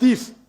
30،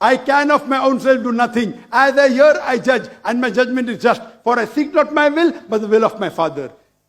I can of my own self do nothing. As I hear, I judge, and my judgment is just. For I seek not my will, but the will of my Father.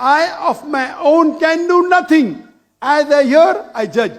I of my own can do nothing. As I hear, I judge.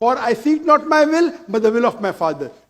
For I seek not my will, but the will of my Father.